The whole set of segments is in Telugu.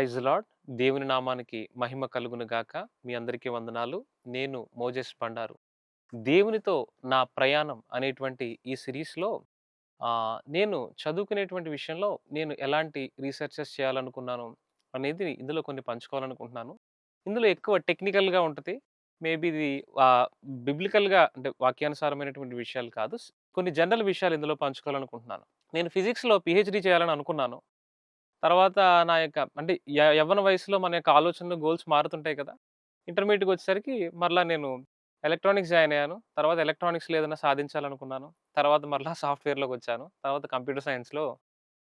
Praise lord. దేవుని నామానికి మహిమ కలుగును గాక. మీ అందరికీ వందనాలు. నేను మోజెస్ బండారు. దేవునితో నా ప్రయాణం అనేటువంటి ఈ సిరీస్‌లో నేను చదువుకునేటువంటి విషయంలో నేను ఎలాంటి రీసెర్చెస్ చేయాలనుకున్నాను అనేది ఇందులో కొన్ని పంచుకోవాలనుకుంటున్నాను. ఇందులో ఎక్కువ టెక్నికల్‌గా ఉంటది. మేబీ ఇది ఆహ్, బిబ్లికల్‌గా అంటే వాక్యానుసారమైనటువంటి విషయాలు కాదు. కొన్ని జనరల్ విషయాలు ఇందులో పంచుకోవాలనుకుంటున్నాను. నేను ఫిజిక్స్‌లో పీహెచ్‌డీ చేయాలని అనుకున్నాను. తర్వాత నా యొక్క అంటే యవ్వన వయసులో మన యొక్క ఆలోచనలు, గోల్స్ మారుతుంటాయి కదా! ఇంటర్మీడియేట్‌కొచ్చేసరికి మరలా నేను ఎలక్ట్రానిక్స్ జాయిన్ అయ్యాను. తర్వాత ఎలక్ట్రానిక్స్‌లో ఏదైనా సాధించాలనుకున్నాను. తర్వాత మరలా సాఫ్ట్‌వేర్‌లోకొచ్చాను. తర్వాత కంప్యూటర్ సైన్స్‌లో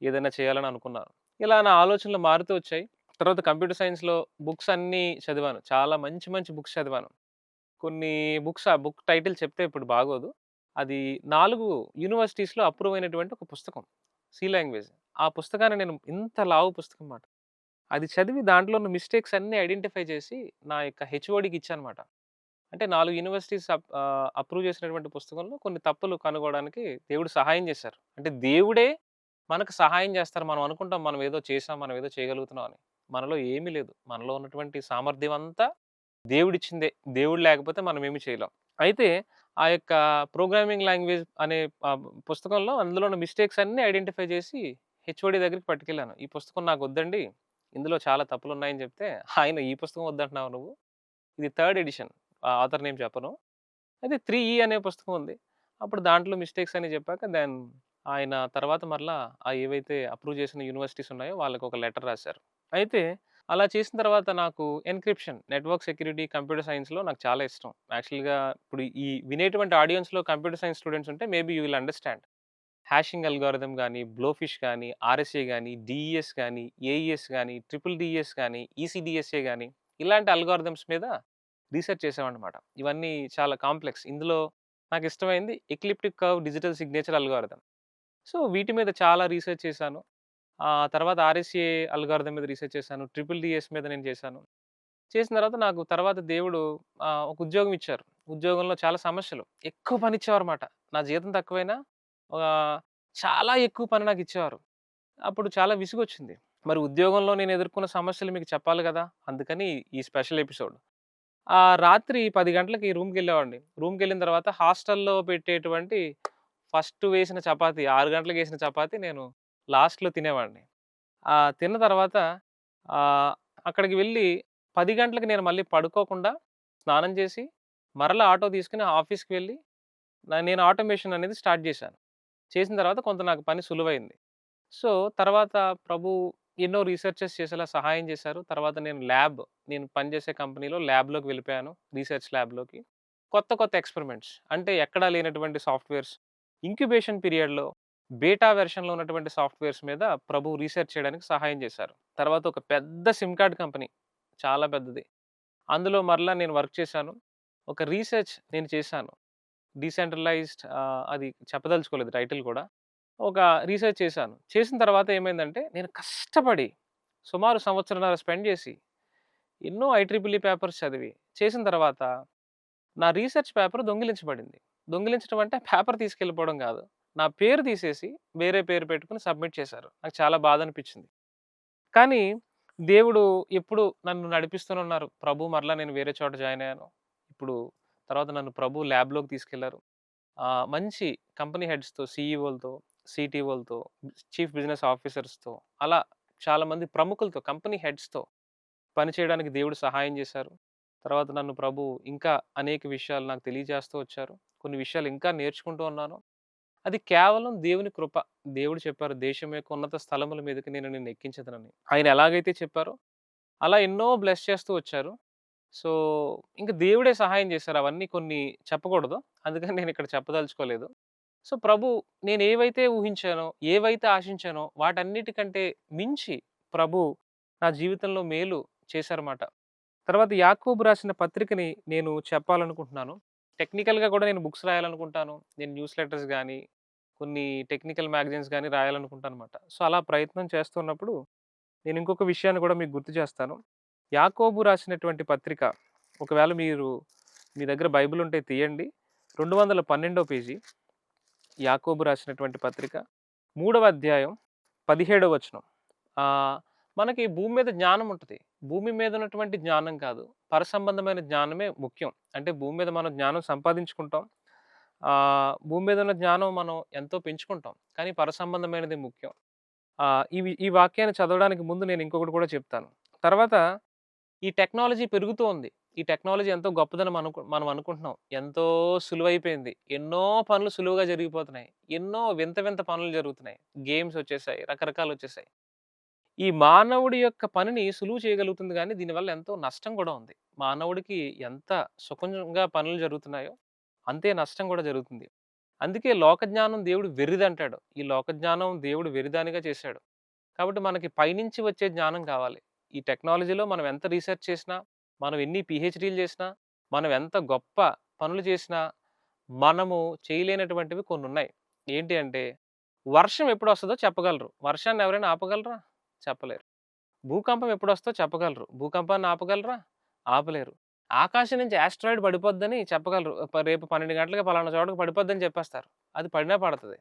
ఏదైనా చేయాలని అనుకున్నాను. ఇలా నా ఆలోచనలు మారుతూ వచ్చాయి. తర్వాత కంప్యూటర్ సైన్స్‌లో బుక్స్ అన్నీ చదివాను. చాలా మంచి మంచి బుక్స్ చదివాను. కొన్ని బుక్స్ ఆ బుక్ టైటిల్ చెప్తే ఇప్పుడు బాగోదు. అది 4 యూనివర్సిటీస్‌లో అప్రూవ్ అయినటువంటి ఒక పుస్తకం. C language. ఆ పుస్తకాన్ని నేను ఇంత లావు పుస్తకం మాట. అది చదివి దాంట్లో ఉన్న మిస్టేక్స్ అన్నీ ఐడెంటిఫై చేసి నా యొక్క హెచ్ఓడికి ఇచ్చానమాట. అంటే 4 యూనివర్సిటీస్ అప్రూవ్ చేసినటువంటి పుస్తకంలో కొన్ని తప్పులు కనుగొనడానికి దేవుడు సహాయం చేశారు. అంటే దేవుడే మనకు సహాయం చేస్తారు. మనం అనుకుంటాం మనం ఏదో చేసాం, మనం ఏదో చేయగలుగుతున్నాం అని. మనలో ఏమీ లేదు. మనలో ఉన్నటువంటి సామర్థ్యం అంతా దేవుడిచ్చిందే. దేవుడు లేకపోతే మనం ఏమి చేయలేం. అయితే ఆ యొక్క ప్రోగ్రామింగ్ లాంగ్వేజ్ అనే పుస్తకంలో అందులో ఉన్న మిస్టేక్స్ అన్నీ ఐడెంటిఫై చేసి హెచ్ఓడి దగ్గరికి పట్టుకెళ్ళాను. ఈ పుస్తకం నాకొద్దండి. ఇందులో చాలా తప్పులున్నాయని చెప్తే, ఆయన ఈ పుస్తకం వద్దంటున్నావా నువ్వు? ఇది థర్డ్ ఎడిషన్. ఆథర్ నేమ్ చెప్పను. అయితే 3 అనే పుస్తకం ఉంది. అప్పుడు దాంట్లో మిస్టేక్స్ అన్ని చెప్పాక ఆయన తర్వాత మరలా ఏవైతే అప్రూవ్ చేసిన యూనివర్సిటీస్ ఉన్నాయో వాళ్ళకొక లెటర్ రాసారు. అయితే అలా చేసిన తర్వాత నాకు ఎన్క్రిప్షన్, నెట్వర్క్ సెక్యూరిటీ, కంప్యూటర్ సైన్స్‌లో నాకు చాలా ఇష్టం. యాక్చువల్‌గా ఇప్పుడు ఈ వినేటువంటి ఆడియన్స్‌లో కంప్యూటర్ సైన్స్ స్టూడెంట్స్ ఉంటే maybe you will understand. Hashing algorithm గాని, బ్లోఫిష్ గాని, ఆర్ఎస్ఏ గాని, డీఈఎస్ గాని, ఏఈఎస్ గాని, ట్రిపుల్ డీఈఎస్ గాని, ఈసీడీఎస్ఏ గాని ఇలాంటి అల్గోరిథమ్స్ మీద రీసెర్చ్ చేసామన్నమాట. ఇవన్నీ చాలా కాంప్లెక్స్. ఇందులో నాకిష్టమైంది elliptic curve digital signature algorithm. So, వీటి మీద చాలా రీసెర్చ్ చేశాను. తర్వాత ఆర్ఎస్ఏ అల్గోరిథం మీద రీసెర్చ్ చేశాను. ట్రిపుల్ డీఎస్ మీద నేను చేశాను. చేసిన తర్వాత నాకు తర్వాత దేవుడు ఒక ఉద్యోగం ఇచ్చారు. ఉద్యోగంలో చాలా సమస్యలు. ఎక్కువ పనిచ్చేవారుమాట. నా జీతం తక్కువైనా ఆహ్, చాలా ఎక్కువ పని నాకిచ్చేవారు. అప్పుడు చాలా విసుగొచ్చింది. మరి ఉద్యోగంలో నేను ఎదుర్కొన్న సమస్యలు మీకు చెప్పాలి గదా! అందుకని ఈ స్పెషల్ ఎపిసోడ్. రాత్రి 10 గంటలకి రూమ్‌కెళ్ళేవాడిని. రూమ్‌కెళ్ళిన తర్వాత హాస్టల్‌లో పెట్టేటువంటి ఫస్ట్ వేసిన చపాతీ 6 గంటలకేసిన చపాతీ నేను లాస్ట్‌లో తినేవాడిని. తిన్న తర్వాత ఆహ్, అక్కడికి వెళ్ళి 10 గంటలకి నేను మళ్ళీ పడుకోకుండా స్నానం చేసి, మరలా ఆటో తీసుకొని ఆఫీస్‌కి వెళ్ళి నేను ఆటోమేషన్ అనేది స్టార్ట్ చేశాను. చేసిన తర్వాత కొంత నాకు పని సులువైంది. సో, తర్వాత ప్రభు ఎన్నో రీసెర్చెస్ చేసేలా సహాయం చేశారు. తర్వాత నేను పనిచేసే కంపెనీలో ల్యాబ్‌లోకి వెళ్ళిపోయాను. రీసెర్చ్ ల్యాబ్‌లోకి. కొత్త కొత్త ఎక్స్‌పెరిమెంట్స్ అంటే ఎక్కడా లేనటువంటి సాఫ్ట్‌వేర్స్ ఇంక్యుబేషన్ పీరియడ్‌లో బీటా వెర్షన్‌లో ఉన్నటువంటి సాఫ్ట్‌వేర్స్ మీద ప్రభు రీసెర్చ్ చేయడానికి సహాయం చేశారు. తర్వాత ఒక పెద్ద సిమ్ కార్డ్ కంపెనీ. చాలా పెద్దది. అందులో మరలా నేను వర్క్ చేశాను. ఒక రీసెర్చ్ నేను చేశాను. డీసెంట్రలైజ్డ్ అది చెప్పదలుచుకోలేదు టైటిల్ కూడా. ఒక రీసెర్చ్ చేశాను. చేసిన తర్వాత ఏమైందంటే, నేను కష్టపడి సుమారు సంవత్సరన్నర స్పెండ్ చేసి, ఎన్నో ఐట్రిపుల్ పేపర్స్ చదివి, చేసిన తర్వాత నా రీసెర్చ్ పేపర్ దొంగిలించబడింది. దొంగిలించడం అంటే పేపర్ తీసుకెళ్ళిపోవడం కాదు. నా పేరు తీసేసి వేరే పేరు పెట్టుకొని సబ్మిట్ చేశారు. నాకు చాలా బాధనిపించింది. కానీ దేవుడు ఎప్పుడు నన్ను నడిపిస్తూనే ఉన్నారు. ప్రభు మరలా నేను వేరే చోట జాయిన్ అయ్యాను. ఇప్పుడు తర్వాత నన్ను ప్రభు ల్యాబ్‌లోకి తీసుకెళ్లారు. మంచి కంపెనీ హెడ్స్‌తో, సీఈఓలతో, సీటీఓలతో, చీఫ్ బిజినెస్ ఆఫీసర్స్‌తో అలా చాలామంది ప్రముఖులతో, కంపెనీ హెడ్స్‌తో పనిచేయడానికి దేవుడు సహాయం చేశారు. తర్వాత నన్ను ప్రభు ఇంకా అనేక విషయాలు నాకు తెలియజేస్తూ వచ్చారు. కొన్ని విషయాలు ఇంకా నేర్చుకుంటూ ఉన్నాను. అది కేవలం దేవుని కృప. దేవుడు చెప్పారు, "దేశం యొక్క ఉన్నత స్థలముల మీదకి నేను నిన్ను ఎక్కించెదనని." ఆయన ఎలాగైతే చెప్పారో అలా ఎన్నో బ్లెస్ చేస్తూ వచ్చారు. సో, ఇంక దేవుడే సహాయం చేశారు. అవన్నీ కొన్ని చెప్పకూడదు. అందుకని నేనిక్కడ చెప్పదలుచుకోలేదు. సో, నేనేవైతే ఊహించానో, ఏవైతే ఆశించానో వాటన్నిటికంటే మించి ప్రభు నా జీవితంలో మేలు చేశారన్నమాట. తర్వాత యాకోబు రాసిన పత్రికని నేను చెప్పాలనుకుంటున్నాను. టెక్నికల్‌గా కూడా నేను బుక్స్ రాయాలనుకుంటాను. నేను న్యూస్ లెటర్స్ గాని, కొన్ని టెక్నికల్ మ్యాగజైన్స్ గాని రాయాలనుకుంటానన్నమాట. సో, అలా ప్రయత్నం చేస్తున్నప్పుడు నేను ఇంకొక విషయాన్ని కూడా మీకు గుర్తు చేస్తాను. యాకోబు రాసినటువంటి పత్రిక ఒకవేళ మీ దగ్గర బైబిల్ ఉంటే తీయండి. 212 పేజీ యాకోబు రాసినటువంటి పత్రిక. 3వ అధ్యాయం 17వ వచనం. ఆహ్, మనకి భూమి మీద జ్ఞానం ఉంటది. భూమి మీద ఉన్నటువంటి జ్ఞానం కాదు. పరసంబంధమైన జ్ఞానమే ముఖ్యం. అంటే భూమి మీద మనం జ్ఞానం సంపాదించుకుంటాం. భూమి మీద ఉన్న జ్ఞానం మనం ఎంతో పెంచుకుంటాం. కానీ పరసంబంధమైనది ముఖ్యం. ఈ వాక్యాన్ని చదవడానికి ముందు నేను ఇంకొకటి కూడా చెప్తాను. తర్వాత ఈ టెక్నాలజీ పెరుగుతూ ఉంది. ఈ టెక్నాలజీ ఎంతో గొప్పదని మనం అనుకుంటున్నాం. ఎంతో సులువైపోయింది. ఎన్నో పనులు సులువుగా జరిగిపోతున్నాయి. ఎన్నో వింత వింత పనులు జరుగుతున్నాయి. గేమ్స్ వచ్చేసాయి. రకరకాలొచ్చేసాయి. ఈ మానవుడి యొక్క పనిని సులువు చేయగలుగుతుంది గానీ, దీనివల్ల ఎంతో నష్టం గూడా ఉంది. మానవుడికి ఎంత సుఖంగా పనులు జరుగుతున్నాయో, అంతే నష్టం గూడా జరుగుతుంది. అందుకే లోకజ్ఞానం దేవుడు వెర్రిదంటాడు. ఈ లోకజ్ఞానం దేవుడు వెర్రిదానిగా చేశాడు. కాబట్టి మనకి పైనుంచి వచ్చే జ్ఞానం కావాలి. ఈ టెక్నాలజీలో మనం ఎంత రీసెర్చ్ చేసినా, మనం ఎన్ని పీహెచ్‌డీలు చేసినా, మనం ఎంత గొప్ప పనులు చేసినా, మనము చేయలేనటువంటివి కొన్నున్నాయి. ఏంటి అంటే, వర్షం ఎప్పుడొస్తదో చెప్పగలరు. వర్షాన్ని ఎవరైనా ఆపగలరా? చెప్పలేరు. భూకంపం ఎప్పుడొస్తదో చెప్పగలరు. భూకంపాన్ని ఆపగలరా? ఆపలేరు. ఆకాశం నుంచి యాస్ట్రాయిడ్ పడిపోద్దని చెప్పగలరు. రేపు 12 గంటలకి పలానా చోటకి పడిపోద్దని చెప్పేస్తారు. అది పడినా పడతది.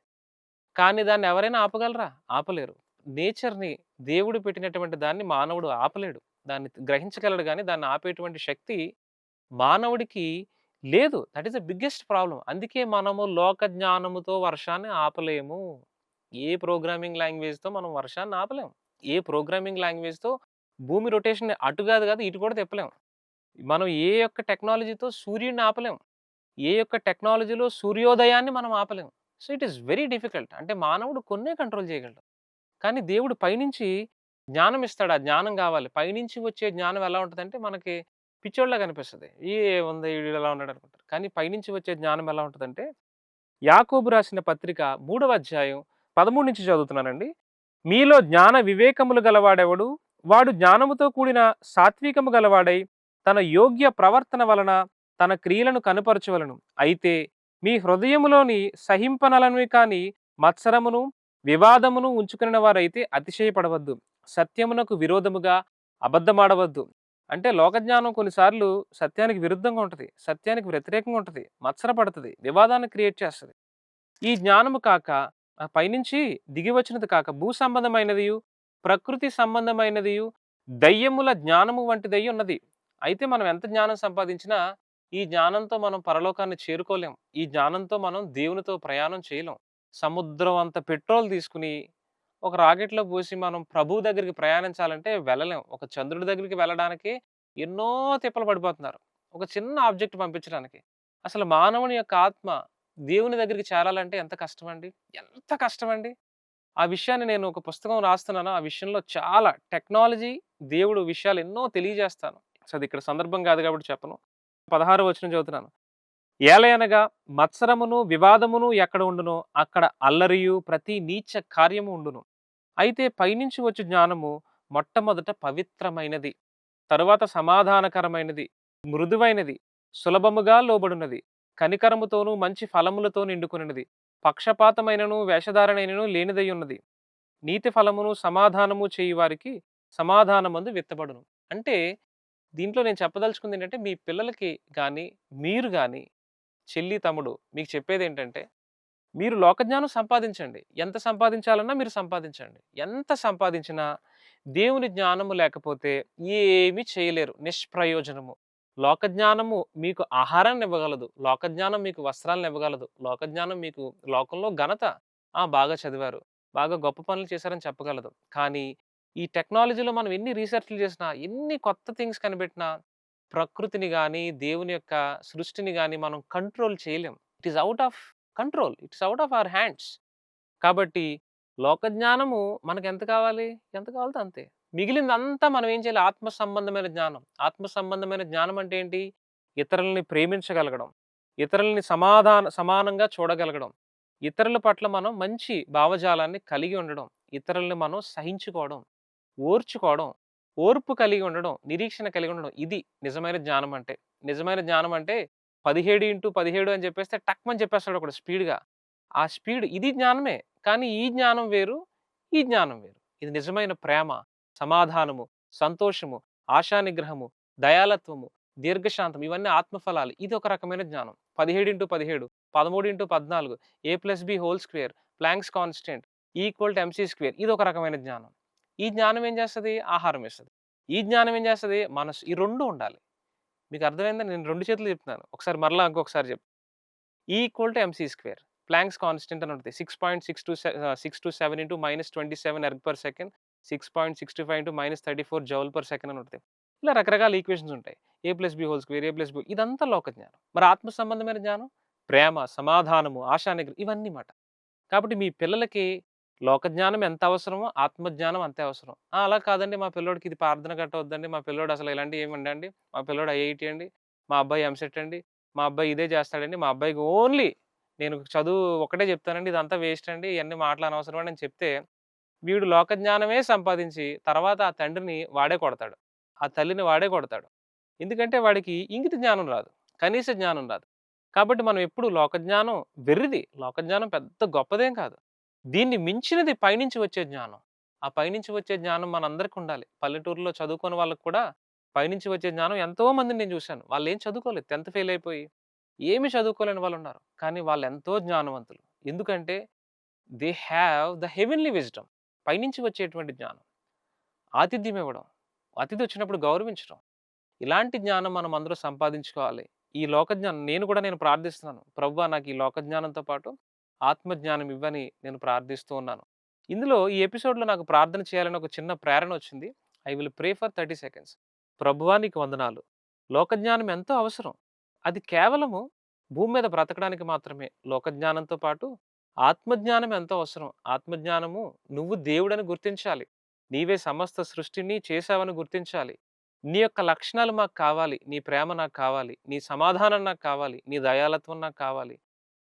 కానీ దాన్ని ఎవరైనా ఆపగలరా? ఆపలేరు. నేచర్‌ని దేవుడు పెట్టినటువంటి దాన్ని మానవుడు ఆపలేడు. దాన్ని గ్రహించగలడు గానీ, దాన్ని ఆపేటువంటి శక్తి మానవుడికి లేదు. That is the biggest problem. అందుకే మనము లోక జ్ఞానముతో వర్షాన్ని ఆపలేము. ఏ ప్రోగ్రామింగ్ లాంగ్వేజ్‌తో మనం వర్షాన్ని ఆపలేం. ఏ ప్రోగ్రామింగ్ లాంగ్వేజ్‌తో భూమి రొటేషన్‌ని అటు గాదు గాదు, ఇటు కూడా తిప్పలేం. మనం ఏ యొక్క టెక్నాలజీతో సూర్యుడిని ఆపలేం. ఏ యొక్క టెక్నాలజీలో సూర్యోదయాన్ని మనం ఆపలేం. So, it is very difficult. అంటే మానవుడు కొన్నే కంట్రోల్ చేయగలడు. కానీ దేవుడు పైనుంచి జ్ఞానం ఇస్తాడు. ఆ జ్ఞానం గావాలి. పైనుంచి వచ్చే జ్ఞానం ఎలా ఉంటదంటే మనకి పిచ్చోడిలాగా అనిపిస్తది. ఏముంది ఈడు ఇలా ఉన్నాడు అనుకుంటారు. కానీ పైనుంచి వచ్చే జ్ఞానం ఎలా ఉంటదంటే యాకోబు రాసిన పత్రిక 3వ అధ్యాయం 13 నుంచి చదువుతున్నానండి. మీలో జ్ఞాన వివేకములు గలవాడెవడు? వాడు జ్ఞానముతో కూడిన సాత్వికము గలవాడై తన యోగ్య ప్రవర్తన వలన తన క్రియలను కనుపరచవలెను. అయితే మీ హృదయములోని సహింపనలను కాని మత్సరమును వివాదమును ఉంచుకున్న వారైతే అతిశయపడవద్దు. సత్యమునకు విరోధముగా అబద్ధమాడవద్దు. అంటే లోకజ్ఞానం కొన్నిసార్లు సత్యానికి విరుద్ధంగా ఉంటది. సత్యానికి వ్యతిరేకంగా ఉంటది. మత్సరపడతది. వివాదాన్ని క్రియేట్ చేస్తది. ఈ జ్ఞానము కాక పైనుంచి దిగి వచ్చినది కాక భూ సంబంధమైనదియు, ప్రకృతి సంబంధమైనదియు, దయ్యముల జ్ఞానము వంటిదై ఉన్నది. అయితే మనం ఎంత జ్ఞానం సంపాదించినా ఈ జ్ఞానంతో మనం పరలోకాన్ని చేరుకోలేం. ఈ జ్ఞానంతో మనం దేవునితో ప్రయాణం చేయలేం. సముద్రం అంత పెట్రోల్ తీసుకొని ఒక రాకెట్‌లో పోసి మనం ప్రభువు దగ్గరికి ప్రయాణించాలంటే వెళ్ళలేం. ఒక చంద్రుడి దగ్గరికి వెళ్ళడానికి ఎన్నో తిప్పలు పడిపోతున్నారు. ఒక చిన్న ఆబ్జెక్ట్ పంపించడానికి. అసలు మానవుని యొక్క ఆత్మ దేవుని దగ్గరికి చేరాలంటే ఎంత కష్టమండి? ఎంత కష్టమండి? ఆ విషయాన్ని నేను ఒక పుస్తకం రాస్తున్నాను. ఆ విషయంలో చాలా టెక్నాలజీ, దేవుడు విషయాలు ఎన్నో తెలియజేస్తాను. సో, అది ఇక్కడ సందర్భం కాదు కాబట్టి చెప్పను. 16వ వచనం చదువుతున్నాను. ఏలయనగా మత్సరమును, వివాదమును ఎక్కడ ఉండునో అక్కడ అల్లరియు, ప్రతి నీచ కార్యము ఉండును. అయితే పైనుంచి వచ్చు జ్ఞానము మొట్టమొదట పవిత్రమైనది. తరువాత సమాధానకరమైనది, మృదువైనది, సులభముగా లోబడునది, కనికరముతోనూ మంచి ఫలములతో నిండుకొనినది, పక్షపాతమైనను వేషధారణైనను లేనిదై ఉన్నది. నీతి ఫలమును సమాధానము చేయు వారికి సమాధానమందు విత్తబడును. అంటే దీంట్లో నేను చెప్పదలుచుకుంది ఏంటంటే మీ పిల్లలకి గాని, మీరు గాని, చెల్లి, తమ్ముడు మీకు చెప్పేదేంటంటే మీరు లోకజ్ఞానం సంపాదించండి. ఎంత సంపాదించాలన్నా మీరు సంపాదించండి. ఎంత సంపాదించినా దేవుని జ్ఞానము లేకపోతే ఏమీ చేయలేరు. నిష్ప్రయోజనము. లోకజ్ఞానము మీకు ఆహారాన్నివ్వగలదు. లోకజ్ఞానం మీకు వస్త్రాలనివ్వగలదు. లోకజ్ఞానం మీకు లోకంలో ఘనత. బాగా చదివారు. బాగా గొప్ప పనులు చేశారని చెప్పగలదు. కానీ ఈ టెక్నాలజీలో మనం ఎన్ని రీసెర్చ్‌లు చేసినా, ఎన్ని కొత్త థింగ్స్ కనిపెట్టినా ప్రకృతిని గాని, దేవుని యొక్క సృష్టిని గాని మనం కంట్రోల్ చేయలేం. It is out of control. It's out of our hands. కాబట్టి లోకజ్ఞానము మనకెంత కావాలి? ఎంత కావాలితే అంతే. మిగిలిందంతా మనం ఏం చేయాలి? ఆత్మ సంబంధమైన జ్ఞానం. ఆత్మ సంబంధమైన జ్ఞానం అంటే ఏంటి? ఇతరులని ప్రేమించగలగడం. ఇతరులని సమానంగా చూడగలగడం. ఇతరుల పట్ల మనం మంచి భావజాలాన్ని కలిగి ఉండడం. ఇతరుల్ని మనం సహించుకోవడం, ఓర్చుకోవడం, ఓర్పు కలిగి ఉండడం, నిరీక్షణ కలిగి ఉండడం. ఇది నిజమైన జ్ఞానం అంటే. నిజమైన జ్ఞానం అంటే 17x17 అని చెప్పేస్తే టక్‌మని చెప్పేస్తాడు ఒకడు స్పీడ్‌గా. ఆ స్పీడ్ ఇది జ్ఞానమే. కానీ ఈ జ్ఞానం వేరు, ఈ జ్ఞానం వేరు. ఇది నిజమైన ప్రేమ, సమాధానము, సంతోషము, ఆశానిగ్రహము, దయాలత్వము, దీర్ఘశాంతం ఇవన్నీ ఆత్మఫలాలు. ఇది ఒక రకమైన జ్ఞానం. 17x17, 13x14, a+b whole square, planks constant, equal to MC square ఇది ఒక రకమైన జ్ఞానం. ఈ జ్ఞానం ఏం చేస్తది? ఆహారం ఇస్తది. ఈ జ్ఞానం ఏం చేస్తది? మనసు. ఈ 2 ఉండాలి. మీకు అర్థమైందా? నేను 2 చేతులు చెప్తున్నాను. ఒకసారి మరలా ఇంకొకసారి E equal to MC square. Planks constant అని ఉంటది. 6.627 into -27 erg per second, 6.65 into -34 joule per second అని ఉంటది. ఇలా రకరకాల ఈక్వేషన్స్ ఉంటాయి. ఏ ప్లస్ బి హోల్ స్క్వేర్, ఏ ప్లస్ బి ఇదంతా లోక జ్ఞానం. మరి ఆత్మ సంబంధమైన జ్ఞానం? ప్రేమ, సమాధానము, ఆశా నిగ్రహం ఇవన్నీ మాట. కాబట్టి మీ పిల్లలకి లోక జ్ఞానం ఎంత అవసరమో, ఆత్మ జ్ఞానం అంతే అవసరం. అలా కాదండి మా పిల్లోడికి ఇది ప్రార్థన గట్ట వద్దండి. మా పిల్లోడు అసలు ఇలాంటివి ఏమి వండండి. మా పిల్లోడు ఐఐటీ అండి. మా అబ్బాయి ఎంసెట్ అండి. మా అబ్బాయి ఇదే చేస్తాడండి. మా అబ్బాయికి ఓన్లీ నేను చదువు ఒకటే చెప్తానండి. ఇదంతా వేస్ట్ అండి. ఇయన్నీ మాటలు అనవసరం అండి అని చెప్తే, వీడు లోక జ్ఞానమే సంపాదించి తర్వాత ఆ తండ్రిని వాడే కొడతాడు. ఆ తల్లిని వాడే కొడతాడు. ఎందుకంటే వాడికి ఇంగిత జ్ఞానం రాదు. కనీస జ్ఞానం రాదు. కాబట్టి మనం ఎప్పుడు లోకజ్ఞానం వెర్రిది. లోకజ్ఞానం పెద్ద గొప్పదేం కాదు. దీన్ని మించినది పైనుంచి వచ్చే జ్ఞానం. ఆ పైనుంచి వచ్చే జ్ఞానం మనందరికి ఉండాలి. పల్లెటూరులో చదువుకోని వాళ్ళకి కూడా పైనుంచి వచ్చే జ్ఞానం ఎంతో మందిని నేను చూశాను. వాళ్ళేం చదువుకోలేదు. 10థ్ ఫెయిల్ అయిపోయి ఏమి చదువుకోలేని వాళ్ళున్నారు. కానీ వాళ్ళెంతో జ్ఞానవంతులు. ఎందుకంటే they have the heavenly wisdom. పైనుంచి వచ్చేటువంటి జ్ఞానం. ఆతిథ్యం ఇవ్వడం. అతిథి వచ్చినప్పుడు గౌరవించడం. ఇలాంటి జ్ఞానం మనం అందరూ సంపాదించుకోవాలి. ఈ లోక జ్ఞానం నేను ప్రార్థిస్తున్నాను. ప్రభువా నాకు ఈ లోక జ్ఞానంతో పాటు ఆత్మ జ్ఞానం ఇవ్వని నేను ప్రార్థిస్తూ ఉన్నాను. ఇందులో ఈ ఎపిసోడ్‌లో నాకు ప్రార్థన చేయాలని ఒక చిన్న ప్రేరణ వచ్చింది. I will pray for 30 seconds. ప్రభువా నీకు వందనాలు. లోక జ్ఞానం ఎంతో అవసరం. అది కేవలము భూమి మీద బ్రతకడానికి మాత్రమే. లోక జ్ఞానంతో పాటు ఆత్మ జ్ఞానం ఎంతో అవసరం. ఆత్మ జ్ఞానము నువ్వు దేవుడని గుర్తించాలి. నీవే సమస్త సృష్టిని చేశావని గుర్తించాలి. నీ యొక్క లక్షణాలు మాకు కావాలి. నీ ప్రేమ నాకు కావాలి. నీ సమాధానం నాకు కావాలి. నీ దయాళత్వం నాకు కావాలి.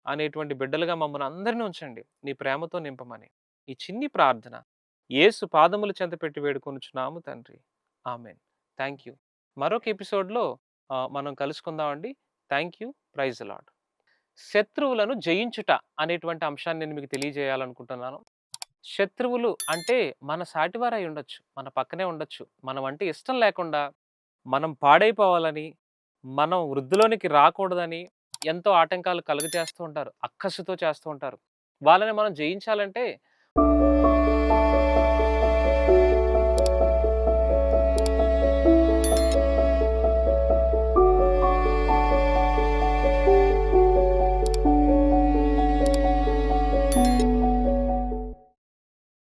అనేటువంటి బిడ్డలుగా మమ్మల్ని అందరిని ఉంచండి. నీ ప్రేమతో నింపమని. ఈ చిన్ని ప్రార్థన యేసు పాదముల చెంత పెట్టి వేడుకొనుచున్నాము తండ్రి. ఆమేన్. Thank you. మరొక ఎపిసోడ్‌లో మనం కలుసుకుందామండి. Thank you. Praise the lord. శత్రువులను జయించుట అనేటువంటి అంశాన్ని నేను మీకు తెలియజేయాలనుకుంటున్నాను. శత్రువులు అంటే మన సాటివారై ఉండొచ్చు. మన పక్కనే ఉండొచ్చు. మనం అంటే ఇష్టం లేకుండా, మనం పాడైపోవాలని, మనం వృద్ధిలోనికి రాకూడదని ఎంతో ఆటంకాలు కలుగజేస్తూ ఉంటారు. అక్కసుతో చేస్తూ ఉంటారు. వాళ్ళని మనం జయించాలంటే